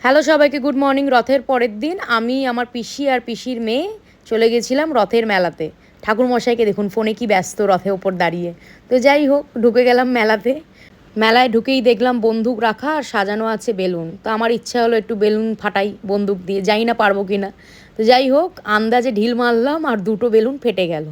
Hello সবাইকে, good morning. রথের পরের দিন আমি আমার পিসি আর পিসির মেয়ে চলে গেছিলাম রথের মেলাতে। ঠাকুরমশাইকে দেখুন ফোনে কি ব্যস্ত রথের ওপর দাঁড়িয়ে। তো যাই হোক, ঢুকে গেলাম মেলাতে। মেলায় ঢুকেই দেখলাম বন্দুক রাখা আর সাজানো আছে বেলুন। তো আমার ইচ্ছা হলো একটু বেলুন ফাটাই বন্দুক দিয়ে, জানি না পারবো কি না। তো যাই হোক, আন্দাজে ঢিল মারলাম আর দুটো বেলুন ফেটে গেল।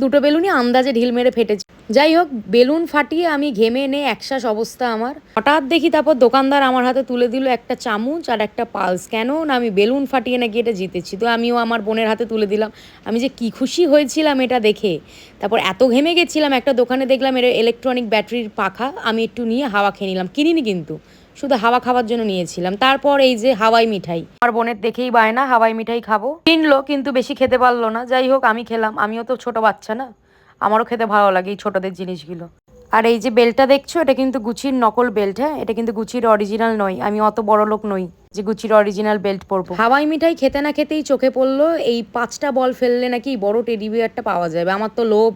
দুটো বেলুনই আন্দাজে ঢিল মেরে ফেটেছে। যাই হোক, বেলুন ফাটিয়ে আমি ঘেমে নে একশ্বাস অবস্থা আমার। হঠাৎ দেখি তারপর দোকানদার আমার হাতে তুলে দিল একটা চামচ আর একটা পালস। কেন না আমি বেলুন ফাটিয়ে নাকি এটা জিতেছি। তো আমিও আমার বোনের হাতে তুলে দিলাম। আমি যে কি খুশি হয়েছিলাম এটা দেখে। তারপর এত ঘেমে গেছিলাম, একটা দোকানে দেখলাম এর ইলেকট্রনিক ব্যাটারির পাখা, আমি একটু নিয়ে হাওয়া খেয়ে নিলাম। কিনিনি কিন্তু, শুধু হাওয়া খাওয়ার জন্য নিয়েছিলাম। তারপর এই যে হাওয়াই মিঠাই, আমার বোনের দেখেই বায়না হাওয়াই মিঠাই খাবো, কিনলো কিন্তু বেশি খেতে পারলো না। যাই হোক, আমি খেলাম, আমিও তো ছোট বাচ্চা না, আমারও খেতে ভালো লাগে এই ছোটদের জিনিসগুলো। আর এই যে বেল্টটা দেখছো, এটা কিন্তু গুচির নকল বেল্ট। হ্যাঁ, এটা কিন্তু গুচির অরিজিনাল নয়। আমি অত বড় লোক নই যে গুচির অরিজিনাল বেল্ট পরবো। হাওয়াই মিঠাই খেতে না খেতেই চোখে পড়লো এই 5টা বল ফেললে নাকি বড় টেডি বিয়ারটা পাওয়া যাবে। আমার তো লোভ,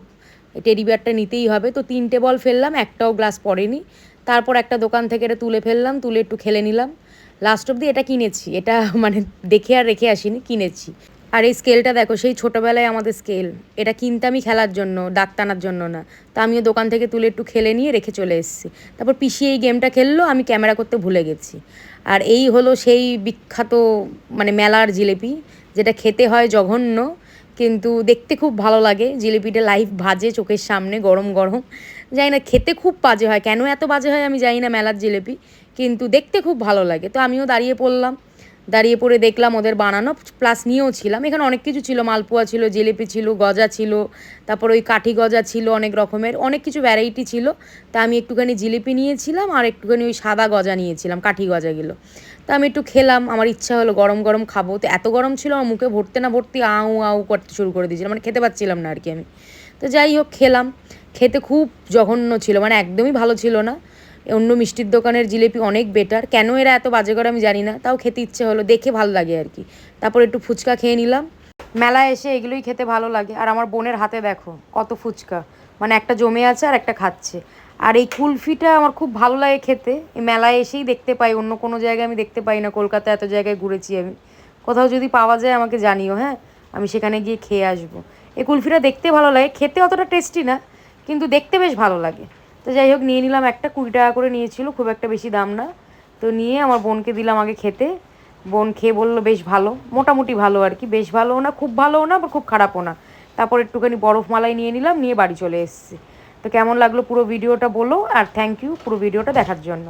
টেডি বিয়ারটা নিতেই হবে। তো 3টে বল ফেললাম, একটাও গ্লাস পড়েনি। তারপর একটা দোকান থেকে এটা তুলে ফেললাম, তুলে একটু খেলে নিলাম। লাস্ট অব্দি এটা কিনেছি, এটা মানে দেখে আর রেখে আসিনি, কিনেছি। আর এই স্কেলটা দেখো, সেই ছোটোবেলায় আমাদের স্কেল। এটা কিনতামই খেলার জন্য, দাগ টানার জন্য না। তা আমিও দোকান থেকে তুলে একটু খেলে নিয়ে রেখে চলে এসেছি। তারপর পিসি এই গেমটা খেললো, আমি ক্যামেরা করতে ভুলে গেছি। আর এই হলো সেই বিখ্যাত মানে মেলার জিলেপি, যেটা খেতে হয় জঘন্য, কিন্তু দেখতে খুব ভালো লাগে। জিলিপিটা লাইভ ভাজে চোখের সামনে, গরম গরম। জানি না, খেতে খুব বাজে হয়, কেন এত বাজে হয় আমি জানি না মেলার জিলিপি, কিন্তু দেখতে খুব ভালো লাগে। তো আমিও দাঁড়িয়ে পড়লাম, দাঁড়িয়ে পড়ে দেখলাম ওদের বানানো, প্লাস নিয়েও ছিলাম। এখানে অনেক কিছু ছিল, মালপোয়া ছিল, জিলিপি ছিল, গজা ছিল, তারপর ওই কাঠি গজা ছিল, অনেক রকমের অনেক কিছু ভ্যারাইটি ছিল। তা আমি একটুখানি জিলিপি নিয়েছিলাম আর একটুখানি ওই সাদা গজা নিয়েছিলাম, কাঠি গজাগুলো। তো আমি একটু খেলাম, আমার ইচ্ছা হলো গরম গরম খাবো। তো এত গরম ছিল, আমার মুখে ভরতে না ভর্তি আউ আউ করতে শুরু করে দিয়েছিলাম, মানে খেতে পাচ্ছিলাম না আর কি আমি। তো যাই হোক, খেলাম। খেতে খুব জঘন্য ছিল, মানে একদমই ভালো ছিল না। অন্য মিষ্টির দোকানের জিলিপি অনেক বেটার। কেন এরা এত বাজে করে আমি জানি না, তাও খেতে ইচ্ছে হলো, দেখে ভালো লাগে আর কি। তারপর একটু ফুচকা খেয়ে নিলাম। মেলায় এসে এগুলোই খেতে ভালো লাগে। আর আমার বোনের হাতে দেখো কত ফুচকা, মানে একটা জমে আছে আর একটা খাচ্ছে। আর এই কুলফিটা আমার খুব ভালো লাগে খেতে, এই মেলায় এসেই দেখতে পাই, অন্য কোনো জায়গায় আমি দেখতে পাই না। কলকাতায় এত জায়গায় ঘুরেছি আমি, কোথাও যদি পাওয়া যায় আমাকে জানিও, হ্যাঁ, আমি সেখানে গিয়ে খেয়ে আসবো। এই কুলফিটা দেখতে ভালো লাগে, খেতে অতটা টেস্টি না, কিন্তু দেখতে বেশ ভালো লাগে। তো যাই হোক, নিয়ে নিলাম একটা, 20 টাকা করে নিয়েছিল, খুব একটা বেশি দাম না। তো নিয়ে আমার বোনকে দিলাম আগে খেতে। বোন খেয়ে বললো বেশ ভালো, মোটামুটি ভালো আর কি, বেশ ভালোও না, খুব ভালোও না, বা খুব খারাপও না। তারপর একটুখানি বরফ মালাই নিয়ে নিলাম, নিয়ে বাড়ি চলে এসেছি। তো কেমন লাগলো পুরো ভিডিওটা বলো, আর থ্যাংক ইউ পুরো ভিডিওটা দেখার জন্য।